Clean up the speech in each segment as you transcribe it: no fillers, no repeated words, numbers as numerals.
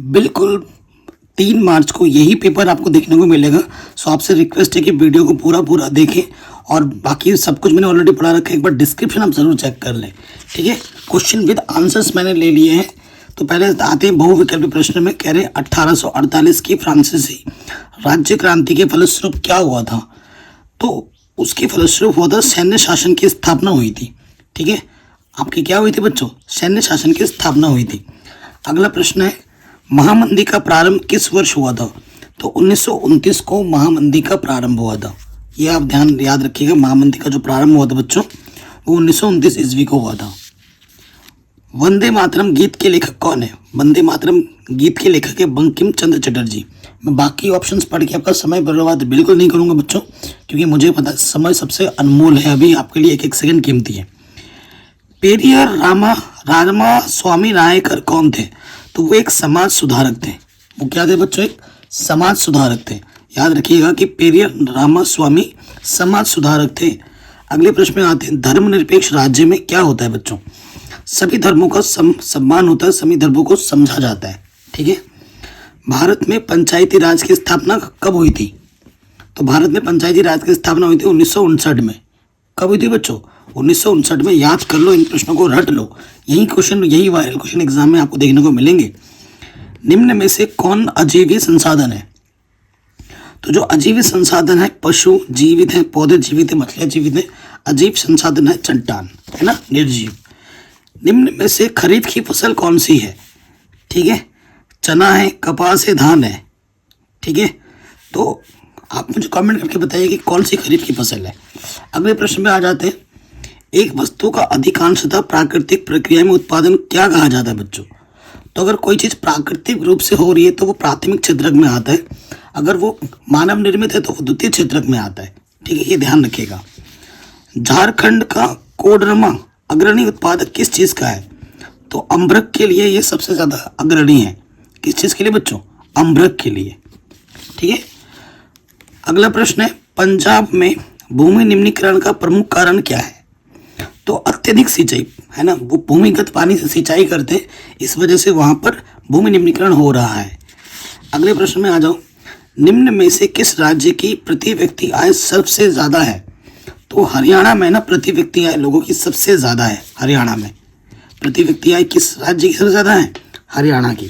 बिल्कुल 3 मार्च को यही पेपर आपको देखने को मिलेगा। सो आपसे रिक्वेस्ट है कि वीडियो को पूरा पूरा देखें और बाकी सब कुछ मैंने ऑलरेडी पढ़ा रखा है, एक बार डिस्क्रिप्शन आप ज़रूर चेक कर लें। ठीक है, क्वेश्चन विद आंसर्स मैंने ले लिए हैं। तो पहले आते हैं बहुविकल्पी प्रश्न में। कह रहे 1848 की फ्रांसीसी राज्य क्रांति के फलस्वरूप क्या हुआ था? तो उसके फलस्वरूप हुआ था सैन्य शासन की स्थापना हुई थी। ठीक है, आपकी क्या हुई थी बच्चों? सैन्य शासन की स्थापना हुई थी। अगला प्रश्न है महामंदी का प्रारंभ किस वर्ष हुआ था? तो 1929 को महामंदी का प्रारंभ हुआ था। ये आप ध्यान याद रखिएगा, महामंदी का जो प्रारंभ हुआ था बच्चों वो 1929 ईस्वी को हुआ था। वंदे मातरम गीत के लेखक कौन है? वंदे मातरम गीत के लेखक है बंकिम चंद्र चटर्जी। मैं बाकी ऑप्शंस पढ़ के आपका समय बर्बाद बिल्कुल नहीं करूंगा बच्चों, क्योंकि मुझे पता समय सबसे अनमोल है, अभी आपके लिए एक एक सेकंड कीमती है। पेरियर रामा स्वामी नायकर कौन थे? तो वो एक समाज सुधारक थे। वो क्या थे बच्चों? एक समाज सुधारक थे। याद रखिएगा कि पेरियर रामा स्वामी समाज सुधारक थे। अगले प्रश्न में आते हैं धर्मनिरपेक्ष राज्य में क्या होता है बच्चों? सभी धर्मों का सम्मान होता है, सभी धर्मों को समझा जाता है। ठीक है, भारत में पंचायती राज की स्थापना कब हुई थी? तो भारत में पंचायती राज की स्थापना हुई थी 1959 में। कब हुई थी बच्चों? 1959 में। याद कर लो, इन प्रश्नों को रट लो। यही वायरल क्वेश्चन एग्जाम में आपको देखने को मिलेंगे। निम्न में से कौन अजीवी संसाधन है? तो जो अजीवी संसाधन है, पशु जीवित है, पौधे जीवित है, मछलियां जीवित है। अजीव संसाधन है चट्टान, है ना, निर्जीव। निम्न में से खरीफ की फसल कौन सी है? ठीक है, चना है, कपास है, धान है। ठीक है, तो आप मुझे कमेंट करके बताइए कि कौन सी खरीफ की फसल है। अगले प्रश्न में आ जाते हैं एक वस्तु का अधिकांशतः प्राकृतिक प्रक्रिया में उत्पादन क्या कहा जाता है बच्चों? तो अगर कोई चीज़ प्राकृतिक रूप से हो रही है तो वो प्राथमिक क्षेत्रक में आता है, अगर वो मानव निर्मित है तो वो द्वितीय क्षेत्रक में आता है। ठीक है, ये ध्यान रखिएगा। झारखंड का कोडरमा अग्रणी उत्पादक किस चीज़ का है? तो अम्रक के लिए ये सबसे ज़्यादा अग्रणी है। किस चीज़ के लिए बच्चों? अम्रक के लिए। ठीक है, अगला प्रश्न है पंजाब में भूमि निम्नीकरण का प्रमुख कारण क्या है? तो अत्यधिक सिंचाई, है ना, वो भूमिगत पानी से सिंचाई करते हैं, इस वजह से वहां पर भूमि निम्नीकरण हो रहा है। अगले प्रश्न में आ जाओ, निम्न में से किस राज्य की प्रति व्यक्ति आय सबसे ज्यादा है? तो हरियाणा में ना प्रति व्यक्ति आय लोगों की सबसे ज्यादा है। हरियाणा में प्रति व्यक्ति आय किस राज्य की सबसे ज्यादा है? हरियाणा की।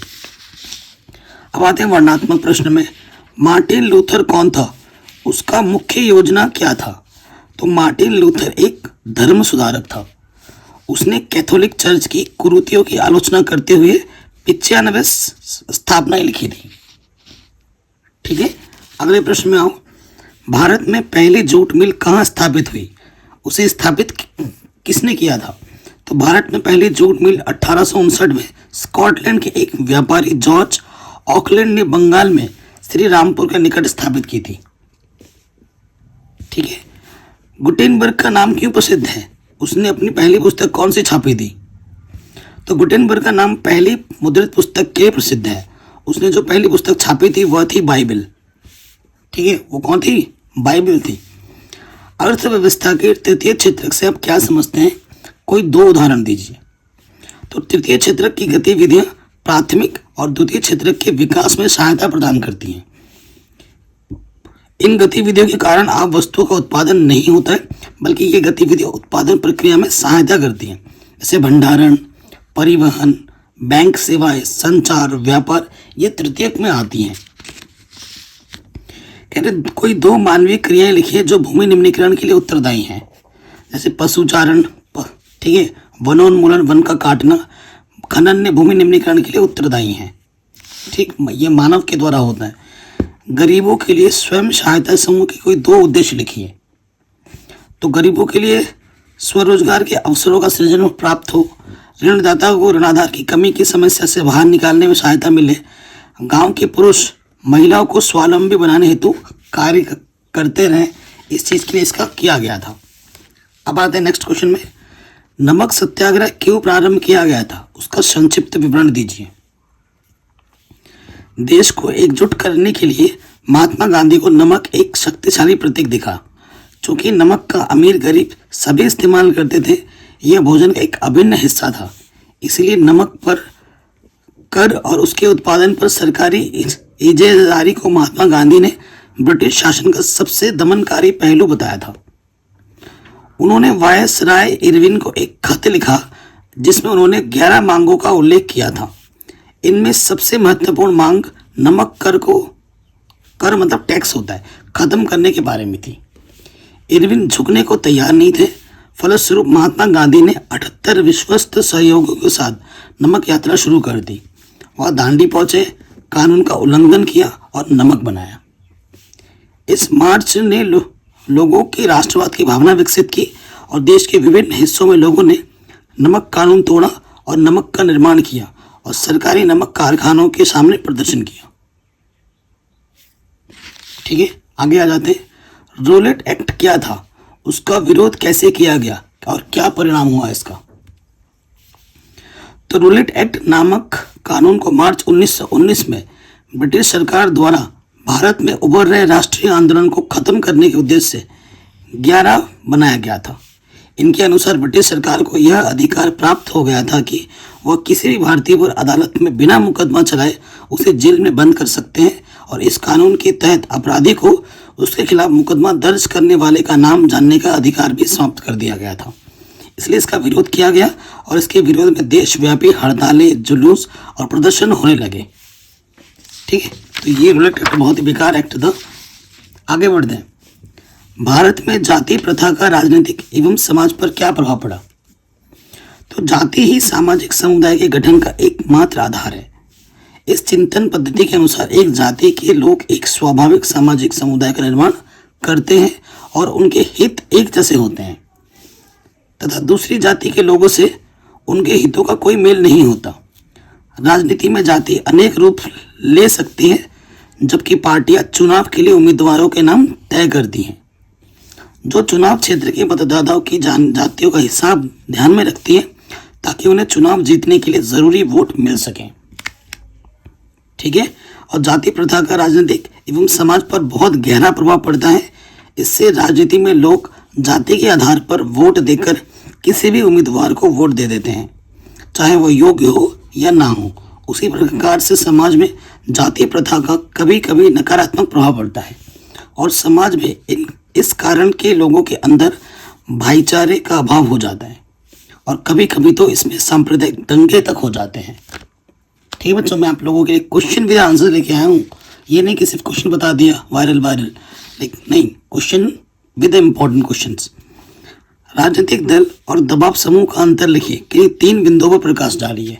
अब आते हैं वर्णनात्मक प्रश्न में। मार्टिन लूथर कौन था? उसका मुख्य योजना क्या था? तो मार्टिन लूथर एक धर्म सुधारक था। उसने कैथोलिक चर्च की कुरीतियों की आलोचना करते हुए 95 स्थापनाएं लिखी थी। ठीक है, अगले प्रश्न में आओ, भारत में पहली जूट मिल कहाँ स्थापित हुई? उसे स्थापित किसने किया था? तो भारत में पहली जूट मिल 1859 में स्कॉटलैंड के एक व्यापारी जॉर्ज ऑकलैंड ने बंगाल में श्री रामपुर के निकट स्थापित की थी। ठीक है, गुटेनबर्ग का नाम क्यों प्रसिद्ध है? उसने अपनी पहली पुस्तक कौन सी छापी थी? तो गुटेनबर्ग का नाम पहली मुद्रित पुस्तक के लिए प्रसिद्ध है। उसने जो पहली पुस्तक छापी थी वह थी बाइबल। ठीक है, वो कौन थी? बाइबल थी। अर्थव्यवस्था के तृतीय क्षेत्रक से आप क्या समझते हैं? कोई 2 उदाहरण दीजिए। तो तृतीय क्षेत्रक की गतिविधियां प्राथमिक और द्वितीय क्षेत्रक के विकास में सहायता प्रदान करती हैं। इन गतिविधियों के कारण आप वस्तुओं का उत्पादन नहीं होता है, बल्कि ये गतिविधियां उत्पादन प्रक्रिया में सहायता करती हैं, जैसे भंडारण, परिवहन, बैंक सेवाएं, संचार, व्यापार, ये तृतीयक में आती हैं। कहते कोई 2 मानवीय क्रियाएं लिखिए जो भूमि निम्नीकरण के लिए उत्तरदायी हैं, जैसे पशुचारण, ठीक है, वनोन्मूलन, वन का काटना, खनन ने भूमि निम्नीकरण के लिए उत्तरदायी हैं। ठीक, ये मानव के द्वारा होता है। गरीबों के लिए स्वयं सहायता समूह के कोई 2 उद्देश्य लिखिए। तो गरीबों के लिए स्वरोजगार के अवसरों का सृजन प्राप्त हो, ऋणदाता को ऋणाधार की कमी की समस्या से बाहर निकालने में सहायता मिले, गांव के पुरुष महिलाओं को स्वावलंबी बनाने हेतु कार्य करते रहें, इस चीज़ के लिए इसका किया गया था। अब आते हैं नेक्स्ट क्वेश्चन में। नमक सत्याग्रह क्यों प्रारंभ किया गया था? उसका संक्षिप्त विवरण दीजिए। देश को एकजुट करने के लिए महात्मा गांधी को नमक एक शक्तिशाली प्रतीक दिखा। चूंकि नमक का अमीर गरीब सभी इस्तेमाल करते थे, यह भोजन का एक अभिन्न हिस्सा था, इसलिए नमक पर कर और उसके उत्पादन पर सरकारी इजारादारी को महात्मा गांधी ने ब्रिटिश शासन का सबसे दमनकारी पहलू बताया था। उन्होंने वायसराय इरविन को एक खत लिखा जिसमें उन्होंने 11 मांगों का उल्लेख किया था। इनमें सबसे महत्वपूर्ण मांग नमक कर मतलब टैक्स होता है, खत्म करने के बारे में थी। इरविन झुकने को तैयार नहीं थे। फलस्वरूप महात्मा गांधी ने 78 विश्वस्त सहयोगियों के साथ नमक यात्रा शुरू कर दी। वह दांडी पहुंचे, कानून का उल्लंघन किया और नमक बनाया। इस मार्च ने लोगों की राष्ट्रवाद की भावना विकसित की और देश के विभिन्न हिस्सों में लोगों ने नमक कानून तोड़ा और नमक का निर्माण किया और सरकारी नमक कारखानों के सामने प्रदर्शन किया। ठीक है, आगे आ जाते हैं। रोलेट एक्ट क्या था, उसका विरोध कैसे किया गया और क्या परिणाम हुआ इसका। तो रोलेट एक्ट नामक कानून को मार्च 1919 में ब्रिटिश सरकार द्वारा भारत में उभर रहे राष्ट्रीय आंदोलन को खत्म करने के उद्देश्य से 11 बनाया गया था। इनके अनुसार ब्रिटिश सरकार को यह अधिकार प्राप्त हो गया था कि वह किसी भी भारतीय पर अदालत में बिना मुकदमा चलाए उसे जेल में बंद कर सकते हैं और इस कानून के तहत अपराधी को उसके खिलाफ मुकदमा दर्ज करने वाले का नाम जानने का अधिकार भी समाप्त कर दिया गया था। इसलिए इसका विरोध किया गया और इसके विरोध में देशव्यापी हड़तालें, जुलूस और प्रदर्शन होने लगे। ठीक है, तो ये रोलेट एक्ट बहुत ही बेकार एक्ट था। आगे बढ़ते हैं। भारत में जाति प्रथा का राजनीतिक एवं समाज पर क्या प्रभाव पड़ा। तो जाति ही सामाजिक समुदाय के गठन का एकमात्र आधार है। इस चिंतन पद्धति के अनुसार एक जाति के लोग एक स्वाभाविक सामाजिक समुदाय का निर्माण करते हैं और उनके हित एक जैसे होते हैं तथा दूसरी जाति के लोगों से उनके हितों का कोई मेल नहीं होता। राजनीति में जाति अनेक रूप ले सकती है, जबकि पार्टियां चुनाव के लिए उम्मीदवारों के नाम तय करती हैं जो चुनाव क्षेत्र के मतदाताओं की जातियों का हिसाब ध्यान में रखती है ताकि उन्हें चुनाव जीतने के लिए जरूरी वोट मिल सके। ठीक है, और जाति प्रथा का राजनीतिक एवं समाज पर बहुत गहरा प्रभाव पड़ता है। इससे राजनीति में लोग जाति के आधार पर वोट देकर किसी भी उम्मीदवार को वोट दे देते हैं, चाहे वह योग्य हो या ना हो। उसी प्रकार से समाज में जाति प्रथा का कभी कभी नकारात्मक प्रभाव पड़ता है और समाज में इस कारण के लोगों के अंदर भाईचारे का अभाव हो जाता है और कभी कभी तो इसमें सांप्रदायिक दंगे तक हो जाते हैं। ठीक है बच्चों, मैं आप लोगों के लिए क्वेश्चन विद आंसर लेके आया हूँ। ये नहीं कि सिर्फ क्वेश्चन बता दिया वायरल लेकिन नहीं, क्वेश्चन विद इम्पोर्टेंट क्वेश्चंस। राजनीतिक दल और दबाव समूह का अंतर लिखिए कि 3 बिंदुओं पर प्रकाश डालिए।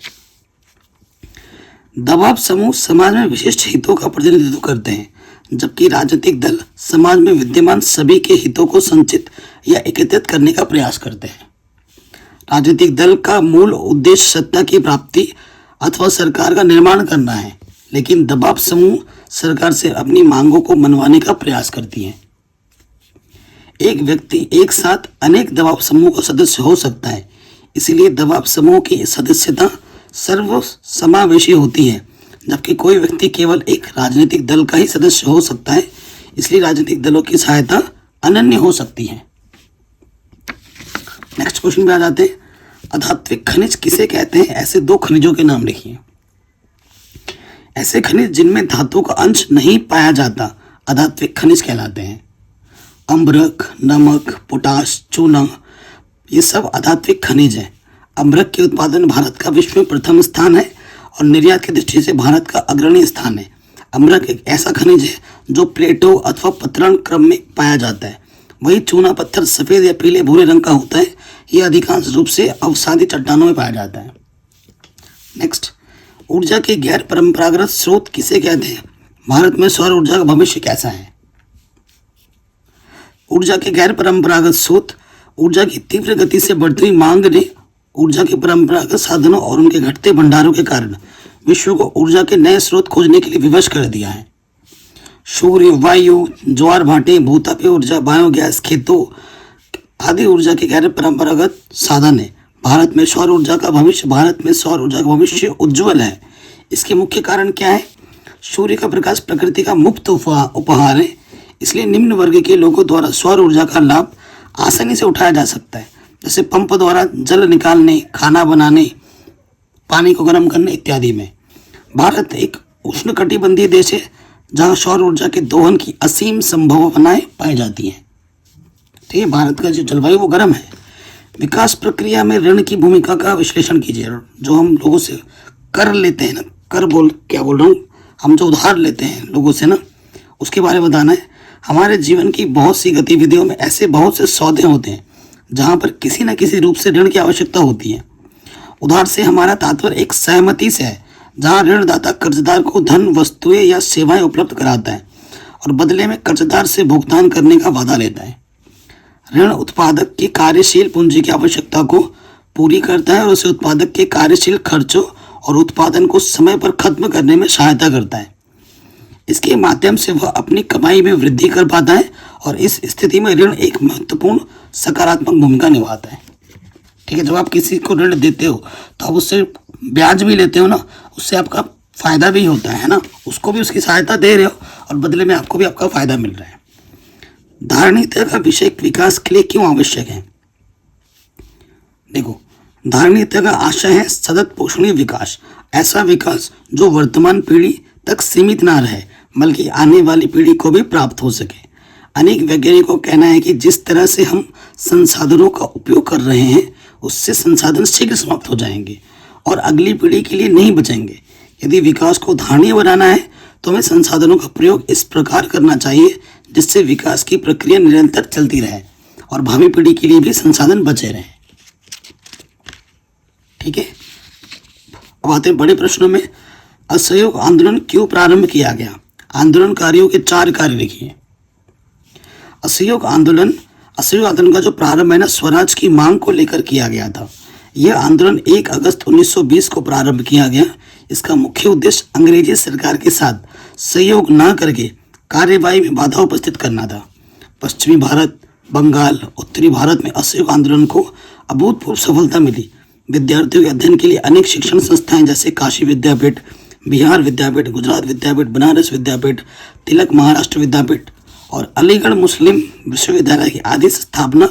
दबाव समूह समाज में विशिष्ट हितों का प्रतिनिधित्व करते हैं, जबकि राजनीतिक दल समाज में विद्यमान सभी के हितों को संचित या एकत्रित करने का प्रयास करते हैं। राजनीतिक दल का मूल उद्देश्य सत्ता की प्राप्ति अथवा सरकार का निर्माण करना है, लेकिन दबाव समूह सरकार से अपनी मांगों को मनवाने का प्रयास करती हैं। एक व्यक्ति एक साथ अनेक दबाव समूह का सदस्य हो सकता है, इसलिए दबाव समूह की सदस्यता सर्व समावेशी होती है, जबकि कोई व्यक्ति केवल एक राजनीतिक दल का ही सदस्य हो सकता है, इसलिए राजनीतिक दलों की सहायता अनन्य हो सकती है। नेक्स्ट क्वेश्चन पे आ जाते हैं। अधात्विक खनिज किसे कहते हैं, ऐसे 2 खनिजों के नाम लिखिए। ऐसे खनिज जिनमें धातु का अंश नहीं पाया जाता अधात्विक खनिज कहलाते हैं। अम्बरक, नमक, पोटाश, चूना, ये सब अधात्विक खनिज हैं। अम्बरक के उत्पादन भारत का विश्व में प्रथम स्थान है और निर्यात की दृष्टि से भारत का अग्रणी स्थान है। अम्बरक एक ऐसा खनिज है जो प्लेटो अथवा पतरण क्रम में पाया जाता है। वही चूना पत्थर सफेद या पीले भूरे रंग का होता है। यह अधिकांश रूप से अवसादी चट्टानों में पाया जाता है। नेक्स्ट, ऊर्जा के गैर परंपरागत स्रोत किसे कहते हैं। भारत में सौर ऊर्जा का भविष्य कैसा है। ऊर्जा के गैर परंपरागत स्रोत ऊर्जा की तीव्र गति से बढ़ती हुई मांग ने ऊर्जा के परंपरागत साधनों और उनके घटते भंडारों के कारण विश्व को ऊर्जा के नए स्रोत खोजने के लिए विवश कर दिया है। सूर्य, वायु, ज्वार भाटे, भूतापीय ऊर्जा, बायोगैस, खेतों आदि ऊर्जा के गैर परंपरागत साधन है। भारत में सौर ऊर्जा का भविष्य उज्जवल है। इसके मुख्य कारण क्या है। सूर्य का प्रकाश प्रकृति का मुफ्त उपहार है, इसलिए निम्न वर्ग के लोगों द्वारा सौर ऊर्जा का लाभ आसानी से उठाया जा सकता है, जैसे पंप द्वारा जल निकालने, खाना बनाने, पानी को गर्म करने इत्यादि में। भारत एक उष्णकटिबंधीय देश है जहां सौर ऊर्जा के दोहन की असीम संभावनाएं पाई जाती हैं। ठीक है, भारत का जो जलवायु वो गर्म है। विकास प्रक्रिया में ऋण की भूमिका का विश्लेषण कीजिए। जो हम लोगों से कर लेते हैं ना, क्या बोल रहा हूँ, हम जो उधार लेते हैं लोगों से ना, उसके बारे में बताना है। हमारे जीवन की बहुत सी गतिविधियों में ऐसे बहुत से सौदे होते हैं जहाँ पर किसी न किसी रूप से ऋण की आवश्यकता होती है। उधार से हमारा तात्पर्य एक सहमति से है जहाँ ऋणदाता कर्जदार को धन, वस्तुएं या सेवाएं उपलब्ध कराता है और बदले में कर्जदार से भुगतान करने का वादा लेता है। ऋण उत्पादक की कार्यशील पूंजी की आवश्यकता को पूरी करता है और उसे उत्पादक के कार्यशील खर्चों और उत्पादन को समय पर खत्म करने में सहायता करता है। इसके माध्यम से वह अपनी कमाई में वृद्धि कर पाता है और इस स्थिति में ऋण एक महत्वपूर्ण सकारात्मक भूमिका निभाता है। ठीक है, जब आप किसी को ऋण देते हो तो आप उससे ब्याज भी लेते हो ना, उससे आपका फायदा भी होता है ना, उसको भी उसकी सहायता दे रहे हो और बदले में आपको भी आपका फायदा मिल रहा है। धारणीयता का विषय विकास के लिए क्यों आवश्यक है? देखो, धारणीयता का आशय है सतत पोषणीय विकास, ऐसा विकास जो वर्तमान पीढ़ी तक सीमित ना रहे बल्कि आने वाली पीढ़ी को भी प्राप्त हो सके। अनेक वैज्ञानिकों का कहना है कि जिस तरह से हम संसाधनों का उपयोग कर रहे हैं उससे संसाधन शीघ्र समाप्त हो जाएंगे और अगली पीढ़ी के लिए नहीं बचेंगे। यदि विकास को धारणीय बनाना है तो हमें संसाधनों का प्रयोग इस प्रकार करना चाहिए जिससे विकास की प्रक्रिया निरंतर चलती रहे और भावी पीढ़ी के लिए भी संसाधन बचे रहें। ठीक है, अब आते हैं बड़े प्रश्नों में। असहयोग आंदोलन क्यों प्रारंभ किया गया? आंदोलनकारियों के 4 कार्य लिखिए। असहयोग आंदोलन का जो प्रारंभ है ना, स्वराज की मांग को लेकर किया गया था। यह आंदोलन 1 अगस्त 1920 को प्रारंभ किया गया। इसका मुख्य उद्देश्य अंग्रेजी सरकार के साथ सहयोग न करके कार्यवाही में बाधा उपस्थित करना था। पश्चिमी भारत, बंगाल, उत्तरी भारत में असहयोग आंदोलन को अभूतपूर्व सफलता मिली। विद्यार्थियों के अध्ययन के लिए अनेक शिक्षण संस्थाएं जैसे काशी विद्यापीठ, बिहार विद्यापीठ, गुजरात विद्यापीठ, बनारस विद्यापीठ, तिलक महाराष्ट्र विद्यापीठ और अलीगढ़ मुस्लिम विश्वविद्यालय की आदि स्थापना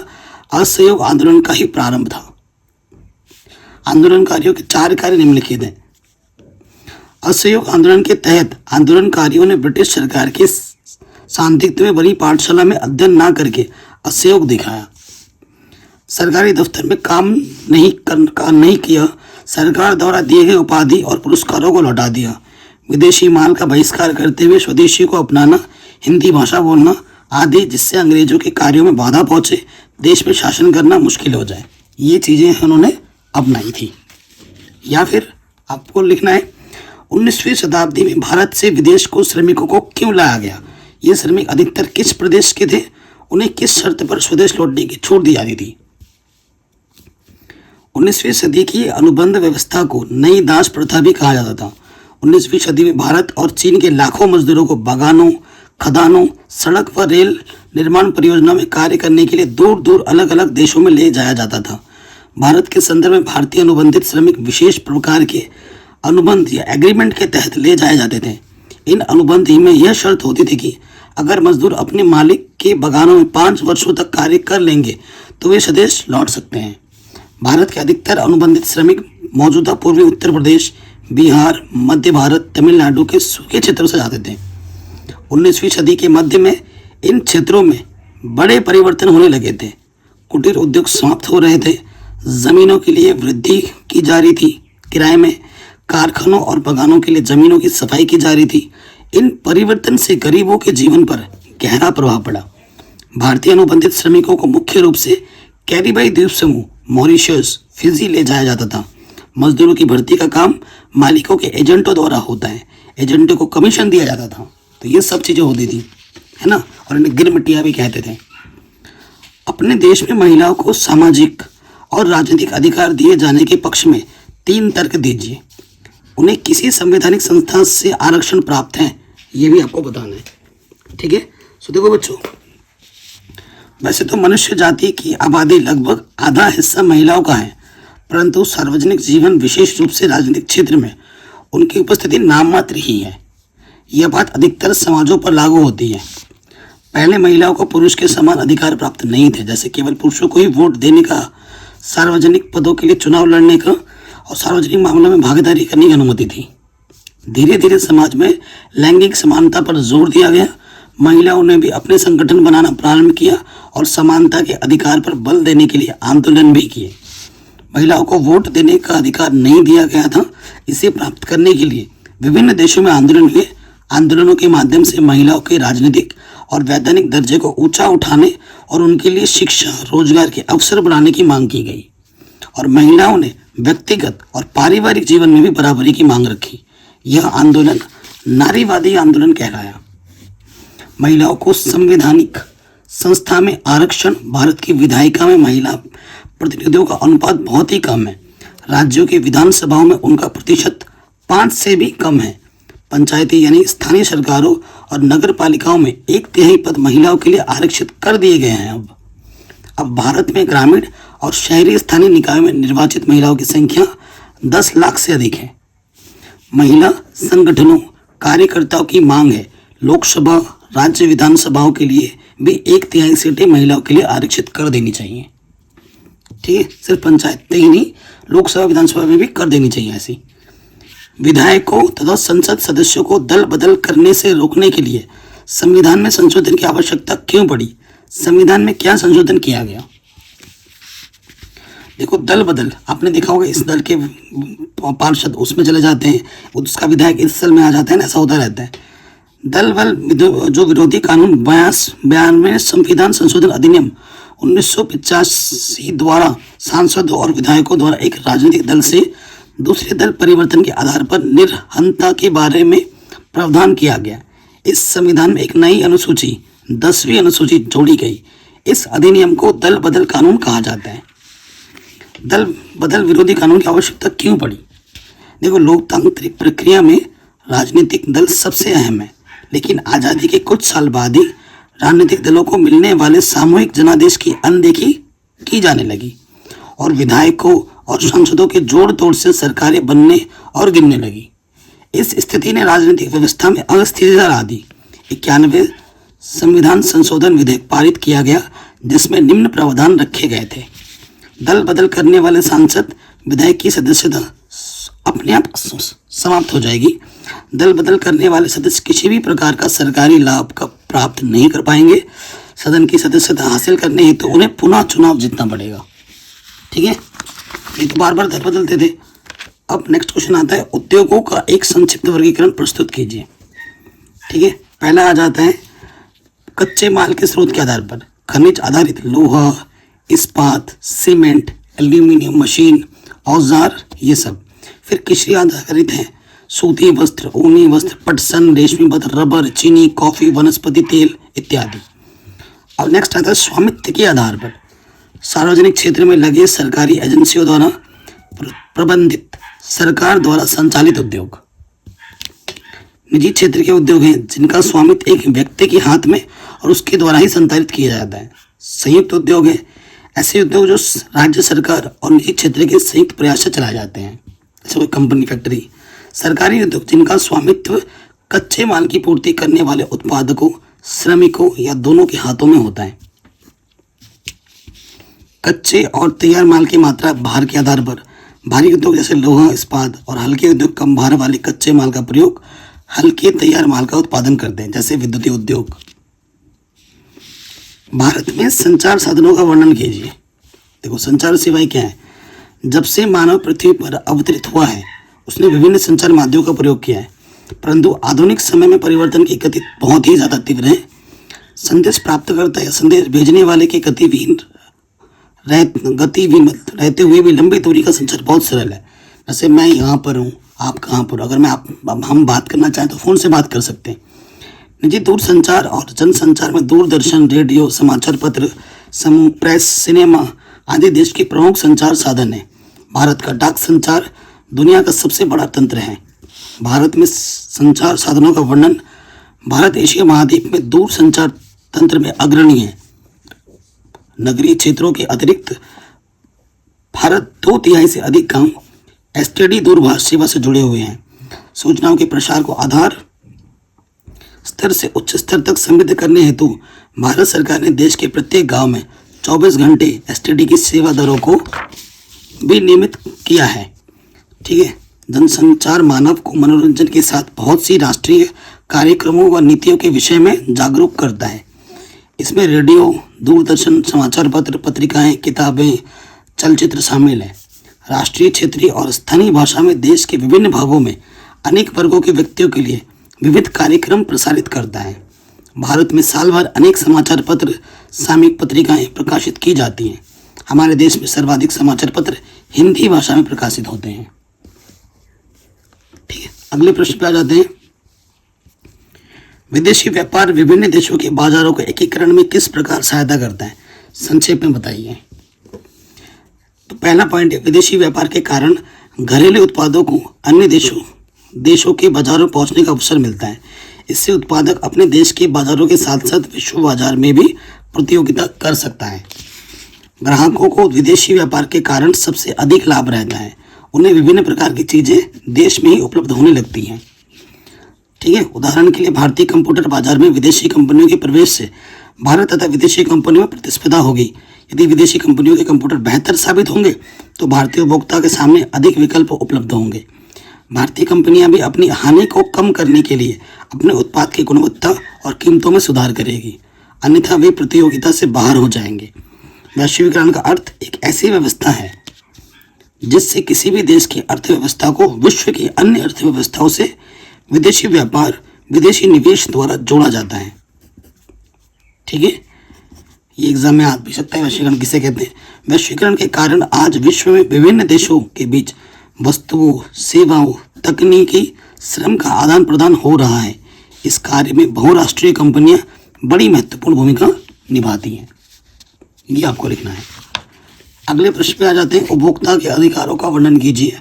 असहयोग आंदोलन का ही प्रारंभ था। आंदोलनकारियों के 4 कार्य निम्नलिखित हैं। असहयोग आंदोलन के तहत आंदोलनकारियों ने ब्रिटिश सरकार के सांदिग्ध में बनी पाठशाला में अध्ययन न करके असहयोग दिखाया। सरकारी दफ्तर में काम नहीं किया। सरकार द्वारा दिए गए उपाधि और पुरस्कारों को लौटा दिया। विदेशी माल का बहिष्कार करते हुए स्वदेशी को अपनाना, हिंदी भाषा बोलना आदि, जिससे अंग्रेजों के कार्यों में बाधा पहुंचे, देश में शासन करना मुश्किल हो जाए, ये चीज़ें उन्होंने अपनाई थी। या फिर आपको लिखना है 19वीं शताब्दी में भारत से विदेश को श्रमिकों को क्यों लाया गया? ये श्रमिक अधिकतर किस प्रदेश के थे? उन्हें किस शर्त पर स्वदेश लौटने की छूट दी जाती थी? 19वीं सदी की अनुबंध व्यवस्था को नई दास प्रथा भी कहा जाता था। 19वीं सदी में भारत और चीन के लाखों मजदूरों को बागानों, खदानों, सड़क व रेल निर्माण परियोजना में कार्य करने के लिए दूर दूर अलग अलग देशों में ले जाया जाता था। भारत के संदर्भ में भारतीय अनुबंधित श्रमिक विशेष प्रकार के अनुबंध या एग्रीमेंट के तहत ले जाए जाते थे। इन अनुबंध में यह शर्त होती थी कि अगर मजदूर अपने मालिक के बागानों में 5 वर्षों तक कार्य कर लेंगे तो वे स्वदेश लौट सकते हैं। भारत के अधिकतर अनुबंधित श्रमिक मौजूदा पूर्वी उत्तर प्रदेश, बिहार, मध्य भारत, तमिलनाडु के सूखे क्षेत्रों से आते थे। 19वीं सदी के मध्य में इन क्षेत्रों में बड़े परिवर्तन होने लगे थे। कुटीर उद्योग समाप्त हो रहे थे, जमीनों के लिए वृद्धि की जा रही थी, किराए में कारखानों और बागानों के लिए जमीनों की सफाई की जा रही थी। इन परिवर्तन से गरीबों के जीवन पर गहरा प्रभाव पड़ा। भारतीय अनुबंधित श्रमिकों को मुख्य रूप से कैरिबाई द्वीप समूह, मॉरिशस, फिजी ले जाया जाता था। मजदूरों की भर्ती का काम मालिकों के एजेंटों द्वारा होता है। एजेंटों को कमीशन दिया जाता था। तो ये सब चीज़ें होती थी, है ना, और इन्हें गिरमिटिया भी कहते थे। अपने देश में महिलाओं को सामाजिक और राजनीतिक अधिकार दिए जाने के पक्ष में 3 तर्क दीजिए। उन्हें किसी संवैधानिक संस्था से आरक्षण प्राप्त है, ये भी आपको बताना है। ठीक है, सो देखो बच्चों, वैसे तो मनुष्य जाति की आबादी लगभग आधा हिस्सा महिलाओं का है, परंतु सार्वजनिक जीवन, विशेष रूप से राजनीतिक क्षेत्र में उनकी उपस्थिति नाममात्र ही है। यह बात अधिकतर समाजों पर लागू होती है। पहले महिलाओं को पुरुष के समान अधिकार प्राप्त नहीं थे, जैसे केवल पुरुषों को ही वोट देने का, सार्वजनिक पदों के लिए चुनाव लड़ने का और सार्वजनिक मामलों में भागीदारी करने की अनुमति थी। धीरे धीरे समाज में लैंगिक समानता पर जोर दिया गया। महिलाओं ने भी अपने संगठन बनाना प्रारंभ किया और समानता के अधिकार पर बल देने के लिए आंदोलन भी किए। महिलाओं को वोट देने का अधिकार नहीं दिया गया था। इसे प्राप्त करने के लिए विभिन्न देशों में आंदोलन हुए। आंदोलनों के माध्यम से महिलाओं के राजनीतिक और वैधानिक दर्जे को ऊंचा उठाने और उनके लिए शिक्षा, रोजगार के अवसर बढ़ाने की मांग की गई। और महिलाओं ने व्यक्तिगत और पारिवारिक जीवन में भी बराबरी की मांग रखी। यह आंदोलन नारीवादी आंदोलन कहलाया। महिलाओं को संवैधानिक संस्था में आरक्षण। भारत की विधायिका में महिला प्रतिनिधियों का अनुपात बहुत ही कम है। राज्यों की विधानसभाओं में उनका प्रतिशत 5 से भी कम है। पंचायती यानी स्थानीय सरकारों और नगर पालिकाओं में 1/3 पद महिलाओं के लिए आरक्षित कर दिए गए हैं। अब भारत में ग्रामीण और शहरी स्थानीय निकायों में निर्वाचित महिलाओं की संख्या 10 लाख से अधिक है। महिला संगठनों कार्यकर्ताओं की मांग है लोकसभा राज्य विधानसभाओं के लिए भी 1/3 सीटें महिलाओं के लिए आरक्षित कर देनी चाहिए। ठीक है, सिर्फ पंचायत ही नहीं, लोकसभा विधानसभा में भी कर देनी चाहिए ऐसी। विधायकों तथा संसद सदस्यों को दल बदल करने से रोकने के लिए संविधान में संशोधन की आवश्यकता क्यों पड़ी? संविधान में क्या संशोधन किया गया? देखो, दल बदल आपने देखा होगा, इस दल के पार्षद उसमें चले जाते हैं, उसका विधायक इस दल में आ जाता है ना, ऐसा होता रहता है। दल बल जो विरोधी कानून 92 संविधान संशोधन अधिनियम 1985 द्वारा सांसदों और विधायकों द्वारा एक राजनीतिक दल से दूसरे दल परिवर्तन के आधार पर निर्हंता के बारे में प्रावधान किया गया। इस संविधान में एक नई अनुसूची 10वीं अनुसूची जोड़ी गई। इस अधिनियम को दल बदल कानून कहा जाता है। दल बदल विरोधी कानून की आवश्यकता क्यों पड़ी? देखो, लोकतांत्रिक प्रक्रिया में राजनीतिक दल सबसे अहम है, लेकिन आज़ादी के कुछ साल बाद ही राजनीतिक दलों को मिलने वाले सामूहिक जनादेश की अनदेखी की जाने लगी और विधायकों और सांसदों के जोड़ तोड़ से सरकारें बनने और गिरने लगी। इस स्थिति ने राजनीतिक व्यवस्था में अस्थिरता ला दी। 91 संविधान संशोधन विधेयक पारित किया गया, जिसमें निम्न प्रावधान रखे गए थे। दल बदल करने वाले सांसद विधायक की सदस्यता अपने आप समाप्त हो जाएगी। दल बदल करने वाले सदस्य किसी भी प्रकार का सरकारी लाभ का प्राप्त नहीं कर पाएंगे। सदन की सदस्यता हासिल करने हेतु तो उन्हें पुनः चुनाव जीतना पड़ेगा। ठीक है, ये तो बार बार दल बदलते थे। अब नेक्स्ट क्वेश्चन आता है, उद्योगों का एक संक्षिप्त वर्गीकरण प्रस्तुत कीजिए। ठीक है, पहला आ जाता है कच्चे माल के स्रोत के आधार पर खनिज आधारित लोहा, इस्पात, सीमेंट, एल्यूमिनियम, मशीन, औजार, ये सब। फिर कृषि आधारित हैं सूती वस्त्र, ऊनी वस्त्र, पटसन, रेशमी वस्त्र, रबर, चीनी, कॉफी, वनस्पति तेल इत्यादि। अब नेक्स्ट आता है स्वामित्व के आधार पर सार्वजनिक क्षेत्र में लगे सरकारी एजेंसियों द्वारा प्रबंधित सरकार द्वारा संचालित उद्योग। निजी क्षेत्र के उद्योग हैं जिनका स्वामित्व एक व्यक्ति के हाथ में और उसके द्वारा ही संचालित किया जाता है। संयुक्त उद्योग है ऐसे उद्योग जो राज्य सरकार और निजी क्षेत्र के संयुक्त प्रयास से चलाए जाते हैं, जैसे कोई कंपनी, फैक्ट्री। सरकारी उद्योग जिनका स्वामित्व कच्चे माल की पूर्ति करने वाले उत्पादकों, श्रमिकों या दोनों के हाथों में होता है। कच्चे और तैयार माल की मात्रा भार के आधार पर भारी उद्योग जैसे लोहा, इस्पात और हल्के उद्योग कम भार वाले कच्चे माल का प्रयोग हल्के तैयार माल का उत्पादन करते हैं, जैसे विद्युतीय उद्योग। भारत में संचार साधनों का वर्णन कीजिए। देखो, संचार सेवाएं क्या है? जब से मानव पृथ्वी पर अवतरित हुआ है उसने विभिन्न संचार माध्यमों का प्रयोग किया है, परंतु आधुनिक समय में परिवर्तन की गति बहुत ही ज़्यादा तीव्र है। संदेश प्राप्तकर्ता या संदेश भेजने वाले के गतिविहीन रहते हुए भी लंबी दूरी का संचार बहुत सरल है। जैसे मैं यहाँ पर हूँ, आप कहाँ पर, अगर हम बात करना चाहें तो फ़ोन से बात कर सकते हैं। निजी दूरसंचार और जनसंचार में दूरदर्शन, रेडियो, समाचार पत्र, प्रेस, सिनेमा आदि देश के प्रमुख संचार साधन हैं। भारत का डाक संचार दुनिया का सबसे बड़ा तंत्र है। भारत में संचार साधनों का वर्णन, भारत एशिया महाद्वीप में दूर संचार तंत्र में अग्रणी है। नगरीय क्षेत्रों के अतिरिक्त भारत 2/3 से अधिक गांव एसटीडी दूरभाष सेवा से जुड़े हुए हैं। सूचनाओं के प्रसार को आधार स्तर से उच्च स्तर तक समृद्ध करने हेतु भारत सरकार ने देश के प्रत्येक गांव में 24 घंटे एसटीडी की सेवा दरों को भी नियमित किया है। ठीक है, जनसंचार मानव को मनोरंजन के साथ बहुत सी राष्ट्रीय कार्यक्रमों व नीतियों के विषय में जागरूक करता है। इसमें रेडियो, दूरदर्शन, समाचार पत्र, पत्रिकाएं, किताबें, चलचित्र शामिल हैं। राष्ट्रीय, क्षेत्रीय और स्थानीय भाषा में देश के विभिन्न भागों में अनेक वर्गों के व्यक्तियों के लिए विविध कार्यक्रम प्रसारित करता है। भारत में साल भर अनेक समाचार पत्र, सामयिक पत्रिकाएं प्रकाशित की जाती हैं। हमारे देश में सर्वाधिक समाचार पत्र हिंदी भाषा में प्रकाशित होते हैं। ठीक है, अगले प्रश्न पे आ जाते हैं। विदेशी व्यापार विभिन्न देशों के बाजारों के एकीकरण में किस प्रकार सहायता करता है? संक्षेप में बताइए। तो पहला पॉइंट है, विदेशी व्यापार के कारण घरेलू उत्पादों को अन्य देशों के बाजारों पहुंचने का अवसर मिलता है। इससे उत्पादक अपने देश के बाजारों के साथ साथ विश्व बाजार में भी प्रतियोगिता कर सकता है। ग्राहकों को विदेशी व्यापार के कारण सबसे अधिक लाभ रहता है। उन्हें विभिन्न प्रकार की चीज़ें देश में ही उपलब्ध होने लगती हैं। ठीक है, उदाहरण के लिए भारतीय कंप्यूटर बाजार में विदेशी कंपनियों के प्रवेश से भारत तथा विदेशी कंपनियों में प्रतिस्पर्धा होगी। यदि विदेशी कंपनियों के कंप्यूटर बेहतर साबित होंगे तो भारतीय उपभोक्ता के सामने अधिक विकल्प उपलब्ध होंगे। भारतीय कंपनियां भी अपनी हानि को कम करने के लिए अपने उत्पाद की गुणवत्ता और कीमतों में सुधार करेगी, अन्यथा वे प्रतियोगिता से बाहर हो जाएंगे। वैश्वीकरण का अर्थ एक ऐसी व्यवस्था है जिससे किसी भी देश की अर्थव्यवस्था को विश्व की अन्य अर्थव्यवस्थाओं से विदेशी व्यापार, विदेशी निवेश द्वारा जोड़ा जाता है। ठीक है, ये एग्जाम में आ भी सकता है। वैश्वीकरण किसे कहते हैं? वैश्वीकरण के कारण आज विश्व में विभिन्न देशों के बीच वस्तुओं, सेवाओं, तकनीकी, श्रम का आदान प्रदान हो रहा है। इस कार्य में बहुराष्ट्रीय कंपनियां बड़ी महत्वपूर्ण भूमिका निभाती हैं। ये आपको लिखना है। अगले प्रश्न पे आ जाते हैं। उपभोक्ता के अधिकारों का वर्णन कीजिए।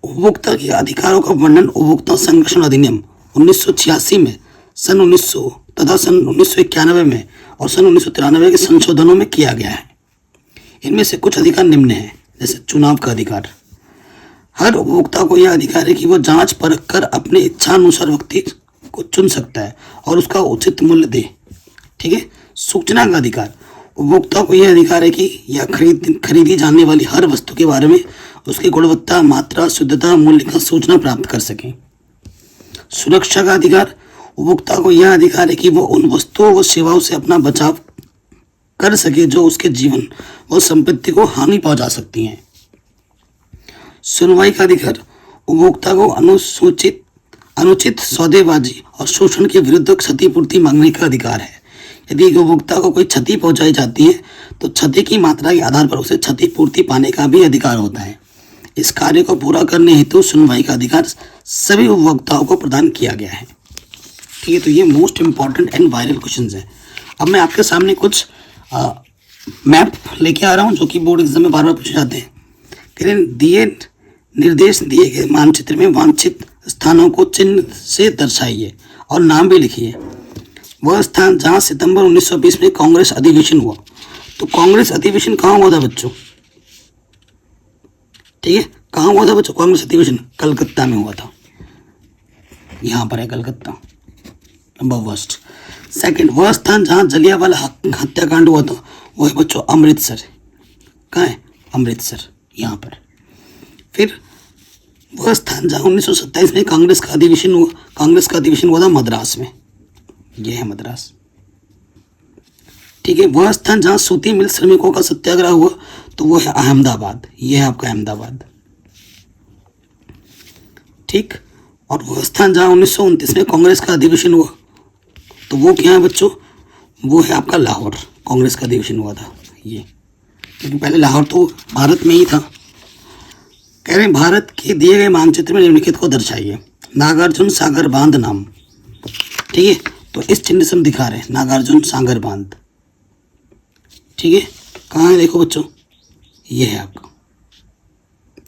उपभोक्ता के अधिकारों का वर्णन उपभोक्ता संरक्षण अधिनियम 1986 में, सन 1900 तथा सन 1991 में और सन 1993 के संशोधनों में किया गया है। इनमें से कुछ अधिकार निम्न हैं, जैसे चुनाव का अधिकार। हर उपभोक्ता को यह अधिकार है कि वो जांच परख कर अपने इच्छानुसार व्यक्ति को चुन सकता है और उसका उचित मूल्य दे। ठीक है। सूचना का अधिकार, उपभोक्ता को यह अधिकार है कि यह खरीदी जाने वाली हर वस्तु के बारे में उसकी गुणवत्ता, मात्रा, शुद्धता, मूल्य का सूचना प्राप्त कर सके। सुरक्षा का अधिकार, उपभोक्ता को यह अधिकार है कि वो उन वस्तुओं व सेवाओं से अपना बचाव कर सके जो उसके जीवन व संपत्ति को हानि पहुंचा सकती हैं। सुनवाई का अधिकार, उपभोक्ता को अनुचित सौदेबाजी और शोषण के विरुद्ध क्षतिपूर्ति मांगने का अधिकार है। यदि उपभोक्ता को कोई क्षति पहुंचाई जाती है तो क्षति की मात्रा के आधार पर उसे क्षतिपूर्ति पाने का भी अधिकार होता है। इस कार्य को पूरा करने हेतु सुनवाई का अधिकार सभी उपभोक्ताओं को प्रदान किया गया है। ठीक है, तो ये most important and viral questions हैं। अब मैं आपके सामने कुछ मैप लेके आ रहा हूँ जो कि बोर्ड एग्जाम में बार बार पूछे जाते हैं। कह रहे दिए निर्देश दिए गए मानचित्र में वांछित स्थानों को चिन्ह से दर्शाइए और नाम भी लिखिए। वह स्थान जहाँ सितंबर 1920 में कांग्रेस अधिवेशन हुआ। तो कांग्रेस अधिवेशन कहाँ हुआ था बच्चों? ठीक है, कहाँ हुआ था बच्चों कांग्रेस अधिवेशन? कलकत्ता में हुआ था। यहाँ पर है कलकत्ता, नंबर फर्स्ट। सेकंड, वह स्थान जहाँ जलियांवाला हत्याकांड हुआ था वो है बच्चों अमृतसर। कहाँ है? अमृतसर, यहाँ पर। फिर वह स्थान जहाँ 1927 में कांग्रेस का अधिवेशन हुआ था मद्रास में, ये है मद्रास। ठीक है, वह स्थान जहाँ सूती मिल श्रमिकों का सत्याग्रह हुआ तो वो है अहमदाबाद, ये है आपका अहमदाबाद। ठीक, और वह स्थान जहाँ 1929 में कांग्रेस का अधिवेशन हुआ तो वो क्या है बच्चों? वो है आपका लाहौर, कांग्रेस का अधिवेशन हुआ था ये, क्योंकि पहले लाहौर तो भारत में ही था। कह रहे हैं भारत के दिए गए मानचित्र में निम्नलिखित को दर्शाइए। नागार्जुन सागर बांध नाम। ठीक है, तो इस चिन्ह से हम दिखा रहे हैं नागार्जुन सागर बांध। ठीक है, कहाँ है देखो बच्चों, ये है आपका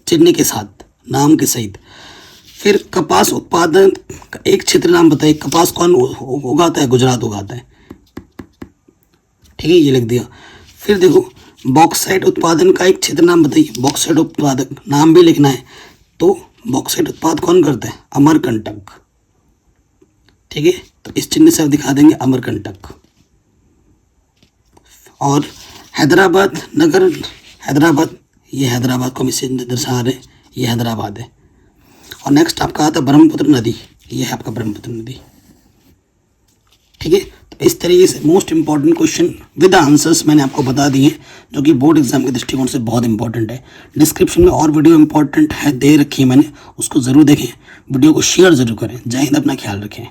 चिन्ह के साथ, नाम के सहित। फिर कपास उत्पादन का एक क्षेत्र नाम बताइए। कपास कौन उगाता है? गुजरात उगाता है। ठीक है, ये लिख दिया। फिर देखो बॉक्साइट उत्पादन का एक क्षेत्र नाम बताइए। बॉक्साइट उत्पादक नाम भी लिखना है। तो बॉक्साइट उत्पाद कौन करता है? अमरकंटक। ठीक है, तो इस चिन्ह से आप दिखा देंगे अमरकंटक। और हैदराबाद नगर, हैदराबाद, ये हैदराबाद को हम इसे दर्शा रहे हैं, ये हैदराबाद है। और नेक्स्ट आपका आता है ब्रह्मपुत्र नदी, ये है आपका ब्रह्मपुत्र नदी। ठीक है, तो इस तरीके से most important question with answers मैंने आपको बता दिए, जो कि बोर्ड एग्जाम के दृष्टिकोण से बहुत इंपॉर्टेंट है। डिस्क्रिप्शन में और वीडियो इंपॉर्टेंट है दे रखी है मैंने, उसको ज़रूर देखें, वीडियो को शेयर ज़रूर करें। जय हिंद, अपना ख्याल रखें।